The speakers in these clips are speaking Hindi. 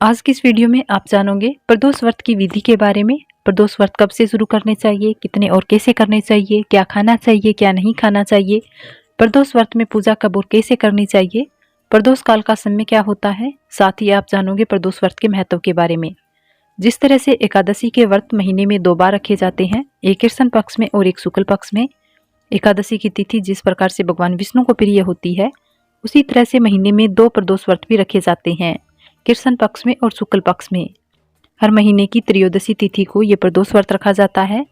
आज की इस वीडियो में आप जानोगे प्रदोष व्रत की विधि के बारे में। प्रदोष व्रत कब से शुरू करने चाहिए, कितने और कैसे करने चाहिए, क्या खाना चाहिए क्या नहीं खाना चाहिए, प्रदोष व्रत में पूजा कब और कैसे करनी चाहिए, प्रदोष काल का समय क्या होता है। साथ ही आप जानोगे प्रदोष व्रत के महत्व के बारे में। जिस तरह से एकादशी के व्रत महीने में 2 बार रखे जाते हैं, एक कृष्ण पक्ष में और एक शुक्ल पक्ष में। एकादशी की तिथि जिस प्रकार से भगवान विष्णु को प्रिय होती है, उसी तरह से महीने में 2 प्रदोष व्रत भी रखे जाते हैं, कृष्ण पक्ष में और शुक्ल पक्ष में। हर महीने की त्रयोदशी तिथि को ये प्रदोष व्रत रखा जाता है।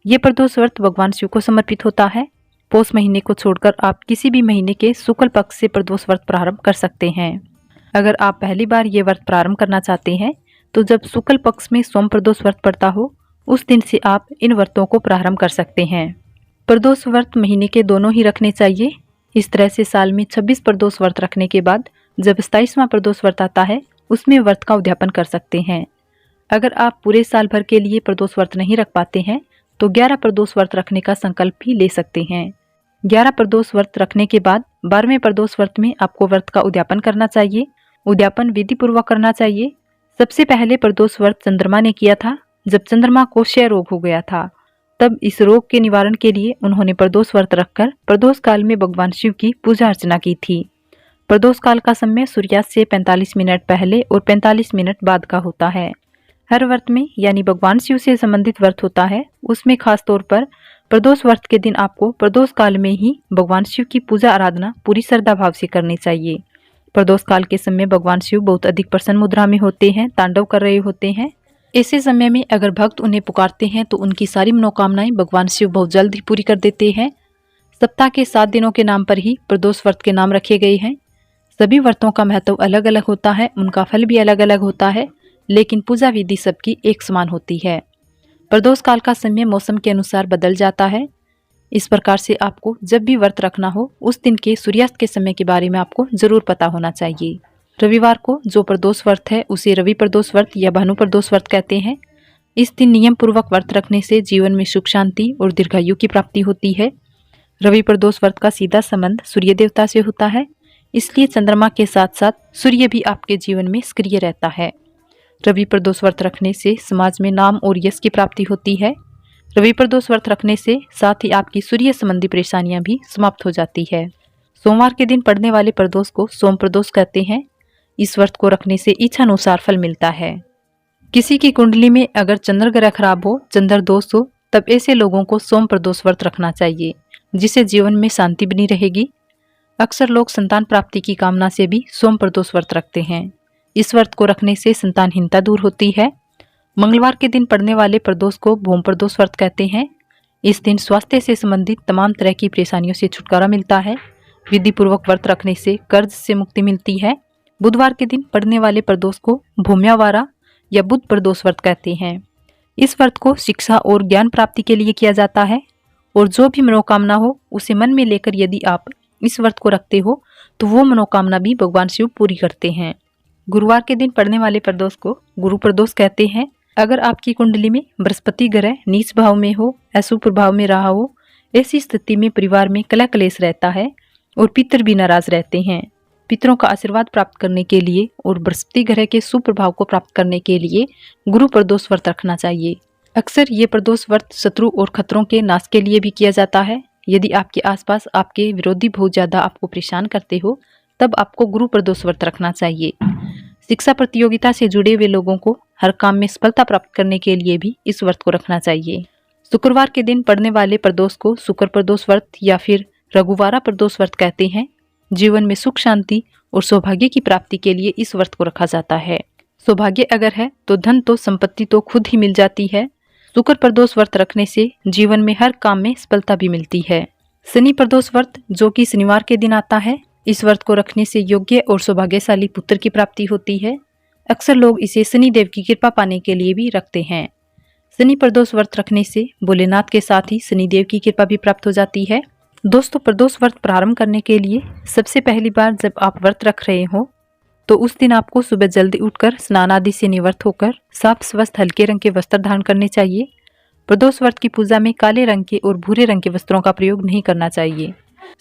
ये प्रदोष व्रत भगवान शिव को समर्पित होता है। पौष महीने को छोड़कर आप किसी भी महीने के शुक्ल पक्ष से प्रदोष व्रत प्रारंभ कर सकते हैं। अगर आप पहली बार ये व्रत प्रारंभ करना चाहते हैं तो जब शुक्ल पक्ष में सोम प्रदोष व्रत पड़ता हो, उस दिन से आप इन व्रतों को प्रारंभ कर सकते हैं। प्रदोष व्रत महीने के दोनों ही रखने चाहिए। इस तरह से साल में 26 प्रदोष व्रत रखने के बाद जब 27वां प्रदोष व्रत आता है, उसमें व्रत का उद्यापन कर सकते हैं। अगर आप पूरे साल भर के लिए प्रदोष व्रत नहीं रख पाते हैं तो 11 प्रदोष व्रत रखने का संकल्प भी ले सकते हैं। 11 प्रदोष व्रत रखने के बाद 12वें प्रदोष व्रत में आपको व्रत का उद्यापन करना चाहिए। उद्यापन विधि पूर्वक करना चाहिए। सबसे पहले प्रदोष व्रत चंद्रमा ने किया था, जब चंद्रमा को क्षय रोग हो गया था। तब इस रोग के निवारण के लिए उन्होंने प्रदोष व्रत रखकर प्रदोष काल में भगवान शिव की पूजा अर्चना की थी। प्रदोष काल का समय सूर्यास्त से 45 मिनट पहले और 45 मिनट बाद का होता है। हर व्रत में यानी भगवान शिव से संबंधित व्रत होता है, उसमें खास तौर पर प्रदोष व्रत के दिन आपको प्रदोष काल में ही भगवान शिव की पूजा आराधना पूरी श्रद्धा भाव से करनी चाहिए। प्रदोष काल के समय भगवान शिव बहुत अधिक प्रसन्न मुद्रा में होते हैं, तांडव कर रहे होते हैं। ऐसे समय में अगर भक्त उन्हें पुकारते हैं तो उनकी सारी मनोकामनाएं भगवान शिव बहुत जल्द ही पूरी कर देते हैं। सप्ताह के 7 दिनों के नाम पर ही प्रदोष व्रत के नाम रखे गए हैं। सभी व्रतों का महत्व अलग अलग होता है, उनका फल भी अलग अलग होता है, लेकिन पूजा विधि सबकी एक समान होती है। प्रदोष काल का समय मौसम के अनुसार बदल जाता है। इस प्रकार से आपको जब भी व्रत रखना हो, उस दिन के सूर्यास्त के समय के बारे में आपको जरूर पता होना चाहिए। रविवार को जो प्रदोष व्रत है उसे रवि प्रदोष व्रत या भानु प्रदोष व्रत कहते हैं। इस दिन नियम पूर्वक व्रत रखने से जीवन में सुख शांति और दीर्घायु की प्राप्ति होती है। रवि प्रदोष व्रत का सीधा संबंध सूर्य देवता से होता है, इसलिए चंद्रमा के साथ साथ सूर्य भी आपके जीवन में सक्रिय रहता है। रवि प्रदोष व्रत रखने से समाज में नाम और यश की प्राप्ति होती है। रवि प्रदोष व्रत रखने से साथ ही आपकी सूर्य संबंधी परेशानियां भी समाप्त हो जाती है। सोमवार के दिन पड़ने वाले प्रदोष को सोम प्रदोष कहते हैं। इस व्रत को रखने से इच्छा अनुसार फल मिलता है। किसी की कुंडली में अगर चंद्र ग्रह खराब हो, चंद्र दोष हो, तब ऐसे लोगों को सोम प्रदोष व्रत रखना चाहिए, जिससे जीवन में शांति बनी रहेगी। अक्सर लोग संतान प्राप्ति की कामना से भी सोम प्रदोष व्रत रखते हैं। इस व्रत को रखने से संतानहीनता दूर होती है। मंगलवार के दिन पड़ने वाले प्रदोष को भौम प्रदोष व्रत कहते हैं। इस दिन स्वास्थ्य से संबंधित तमाम तरह की परेशानियों से छुटकारा मिलता है। विधि पूर्वक व्रत रखने से कर्ज से मुक्ति मिलती है। बुधवार के दिन पड़ने वाले प्रदोष को भूम्यावारा या बुध प्रदोष व्रत कहते हैं। इस व्रत को शिक्षा और ज्ञान प्राप्ति के लिए किया जाता है, और जो भी मनोकामना हो उसे मन में लेकर यदि आप इस व्रत को रखते हो तो वो मनोकामना भी भगवान शिव पूरी करते हैं। गुरुवार के दिन पड़ने वाले प्रदोष को गुरु प्रदोष कहते हैं। अगर आपकी कुंडली में बृहस्पति ग्रह नीच भाव में हो, अशुभ प्रभाव में रहा हो, ऐसी स्थिति में परिवार में कलह कलेश रहता है और पितर भी नाराज रहते हैं। पितरों का आशीर्वाद प्राप्त करने के लिए और बृहस्पति ग्रह के सुप्रभाव को प्राप्त करने के लिए गुरु प्रदोष व्रत रखना चाहिए। अक्सर ये प्रदोष व्रत शत्रु और खतरों के नाश के लिए भी किया जाता है। यदि आपके आसपास आपके विरोधी बहुत ज्यादा आपको परेशान करते हो, तब आपको गुरु प्रदोष व्रत रखना चाहिए। शिक्षा प्रतियोगिता से जुड़े हुए लोगों को हर काम में सफलता प्राप्त करने के लिए भी इस व्रत को रखना चाहिए। शुक्रवार के दिन पड़ने वाले प्रदोष को शुक्र प्रदोष व्रत या फिर रघुवारा प्रदोष व्रत कहते हैं। जीवन में सुख शांति और सौभाग्य की प्राप्ति के लिए इस व्रत को रखा जाता है। सौभाग्य अगर है तो धन तो संपत्ति तो खुद ही मिल जाती है। शुक्र प्रदोष व्रत रखने से जीवन में हर काम में सफलता भी मिलती है। शनि प्रदोष व्रत जो कि शनिवार के दिन आता है, इस व्रत को रखने से योग्य और सौभाग्यशाली पुत्र की प्राप्ति होती है। अक्सर लोग इसे शनि देव की कृपा पाने के लिए भी रखते हैं। शनि प्रदोष व्रत रखने से भोलेनाथ के साथ ही शनि देव की कृपा भी प्राप्त हो जाती है। दोस्तों, प्रदोष व्रत प्रारंभ करने के लिए सबसे पहली बार जब आप व्रत रख रहे हो तो उस दिन आपको सुबह जल्दी उठकर स्नान आदि से निवृत्त होकर साफ स्वस्थ हल्के रंग के वस्त्र धारण करने चाहिए। प्रदोष व्रत की पूजा में काले रंग के और भूरे रंग के वस्त्रों का प्रयोग नहीं करना चाहिए।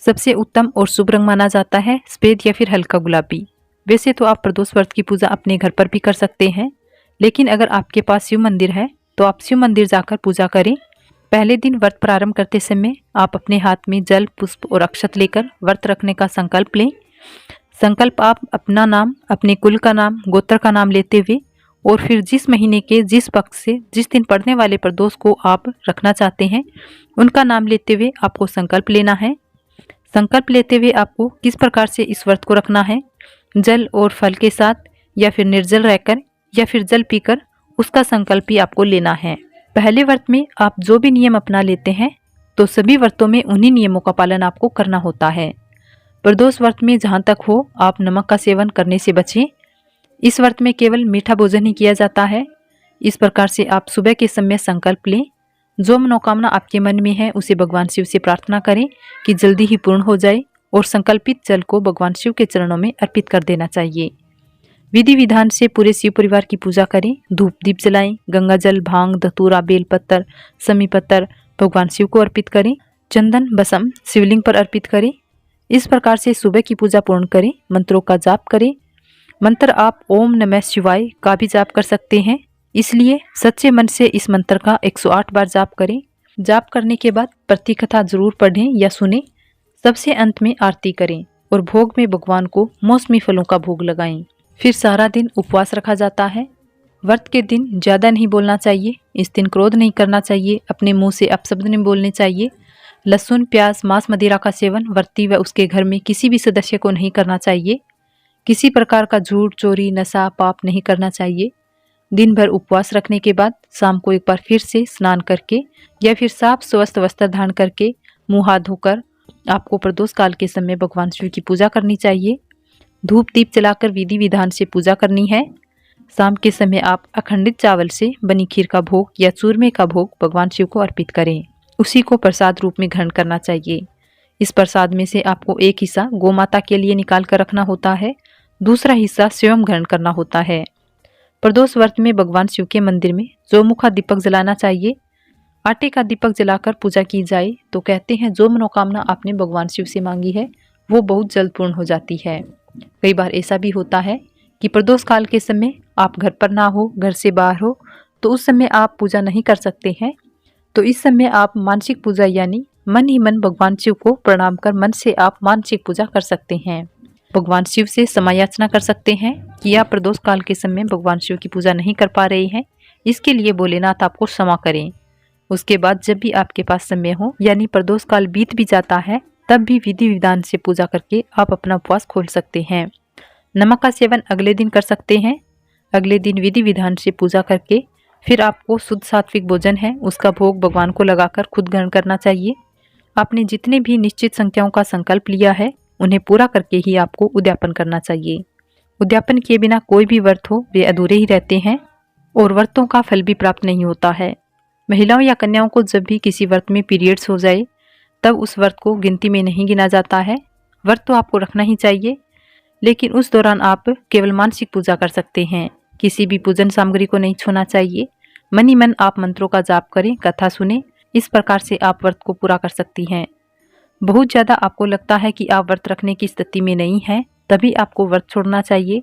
सबसे उत्तम और शुभ रंग माना जाता है सफेद या फिर हल्का गुलाबी। वैसे तो आप प्रदोष व्रत की पूजा अपने घर पर भी कर सकते हैं, लेकिन अगर आपके पास शिव मंदिर है तो आप शिव मंदिर जाकर पूजा करें। पहले दिन व्रत प्रारंभ करते समय आप अपने हाथ में जल, पुष्प और अक्षत लेकर व्रत रखने का संकल्प लें। संकल्प आप अपना नाम, अपने कुल का नाम, गोत्र का नाम लेते हुए और फिर जिस महीने के जिस पक्ष से जिस दिन पड़ने वाले प्रदोष को आप रखना चाहते हैं उनका नाम लेते हुए आपको संकल्प लेना है। संकल्प लेते हुए आपको किस प्रकार से इस व्रत को रखना है, जल और फल के साथ या फिर निर्जल रहकर या फिर जल पीकर, उसका संकल्प ही आपको लेना है। पहले व्रत में आप जो भी नियम अपना लेते हैं तो सभी व्रतों में उन्हीं नियमों का पालन आपको करना होता है। प्रदोष व्रत में जहाँ तक हो आप नमक का सेवन करने से बचें। इस व्रत में केवल मीठा भोजन ही किया जाता है। इस प्रकार से आप सुबह के समय संकल्प लें। जो मनोकामना आपके मन में है उसे भगवान शिव से प्रार्थना करें कि जल्दी ही पूर्ण हो जाए और संकल्पित जल को भगवान शिव के चरणों में अर्पित कर देना चाहिए। विधि विधान से पूरे शिव परिवार की पूजा करें। धूप दीप जलाएं, गंगा जल, भांग, धतूरा, बेलपत्तर, समी पत्तर भगवान शिव को अर्पित करें। चंदन भस्म शिवलिंग पर अर्पित करें। इस प्रकार से सुबह की पूजा पूर्ण करें। मंत्रों का जाप करें। मंत्र आप ओम नमः शिवाय का भी जाप कर सकते हैं, इसलिए सच्चे मन से इस मंत्र का 108 बार जाप करें। जाप करने के बाद प्रतिकथा जरूर पढ़ें या सुनें। सबसे अंत में आरती करें और भोग में भगवान को मौसमी फलों का भोग लगाएं। फिर सारा दिन उपवास रखा जाता है। व्रत के दिन ज़्यादा नहीं बोलना चाहिए। इस दिन क्रोध नहीं करना चाहिए। अपने मुंह से अपशब्द नहीं बोलने चाहिए। लहसुन, प्याज, मांस, मदिरा का सेवन व्रती व उसके घर में किसी भी सदस्य को नहीं करना चाहिए। किसी प्रकार का झूठ, चोरी, नशा, पाप नहीं करना चाहिए। दिन भर उपवास रखने के बाद शाम को एक बार फिर से स्नान करके या फिर साफ स्वस्थ वस्त्र धारण करके मुंह हाथ धोकर आपको प्रदोष काल के समय भगवान शिव की पूजा करनी चाहिए। धूप दीप जलाकर विधि विधान से पूजा करनी है। शाम के समय आप अखंडित चावल से बनी खीर का भोग या चूरमे का भोग भगवान शिव को अर्पित करें। उसी को प्रसाद रूप में ग्रहण करना चाहिए। इस प्रसाद में से आपको एक हिस्सा गौ माता के लिए निकाल कर रखना होता है, दूसरा हिस्सा स्वयं ग्रहण करना होता है। प्रदोष व्रत में भगवान शिव के मंदिर में चौमुखा दीपक जलाना चाहिए। आटे का दीपक जलाकर पूजा की जाए तो कहते हैं जो मनोकामना आपने भगवान शिव से मांगी है वो बहुत जल्द पूर्ण हो जाती है। कई बार ऐसा भी होता है कि प्रदोष काल के समय आप घर पर ना हो, घर से बाहर हो, तो उस समय आप पूजा नहीं कर सकते हैं। तो इस समय आप मानसिक पूजा यानी मन ही मन भगवान शिव को प्रणाम कर मन से आप मानसिक पूजा कर सकते हैं। भगवान शिव से समायाचना कर सकते हैं कि आप प्रदोष काल के समय भगवान शिव की पूजा नहीं कर पा रहे हैं, इसके लिए भोलेनाथ आपको क्षमा करें। उसके बाद जब भी आपके पास समय हो यानी प्रदोष काल बीत भी जाता है तब भी विधि विधान से पूजा करके आप अपना उपवास खोल सकते हैं। नमक का सेवन अगले दिन कर सकते हैं। अगले दिन विधि विधान से पूजा करके फिर आपको शुद्ध सात्विक भोजन है उसका भोग भगवान को लगाकर खुद ग्रहण करना चाहिए। आपने जितने भी निश्चित संख्याओं का संकल्प लिया है उन्हें पूरा करके ही आपको उद्यापन करना चाहिए। उद्यापन किए बिना कोई भी व्रत हो वे अधूरे ही रहते हैं और व्रतों का फल भी प्राप्त नहीं होता है। महिलाओं या कन्याओं को जब भी किसी व्रत में पीरियड्स हो जाए तब उस व्रत को गिनती में नहीं गिना जाता है। व्रत तो आपको रखना ही चाहिए, लेकिन उस दौरान आप केवल मानसिक पूजा कर सकते हैं। किसी भी पूजन सामग्री को नहीं छूना चाहिए। मन ही मन आप मंत्रों का जाप करें, कथा सुने। इस प्रकार से आप व्रत को पूरा कर सकती हैं। बहुत ज़्यादा आपको लगता है कि आप व्रत रखने की स्थिति में नहीं हैं, तभी आपको व्रत छोड़ना चाहिए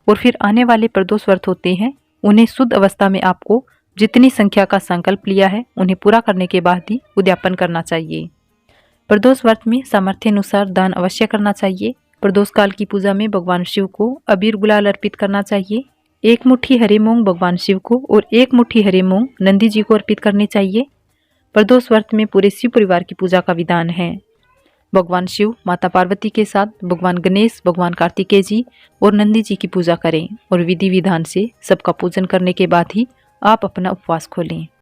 और फिर आने वाले प्रदोष व्रत होते हैं उन्हें शुद्ध अवस्था में आपको जितनी संख्या का संकल्प लिया है उन्हें पूरा करने के बाद ही उद्यापन करना चाहिए। प्रदोष व्रत में सामर्थ्य अनुसार दान अवश्य करना चाहिए। प्रदोष काल की पूजा में भगवान शिव को अबीर गुलाल अर्पित करना चाहिए। एक मुट्ठी हरे मूंग भगवान शिव को और एक मुट्ठी हरे मूंग नंदी जी को अर्पित करने चाहिए। प्रदोष व्रत में पूरे शिव परिवार की पूजा का विधान है। भगवान शिव, माता पार्वती के साथ भगवान गणेश, भगवान कार्तिकेय जी और नंदी जी की पूजा करें और विधि विधान से सबका पूजन करने के बाद ही आप अपना उपवास खोलें।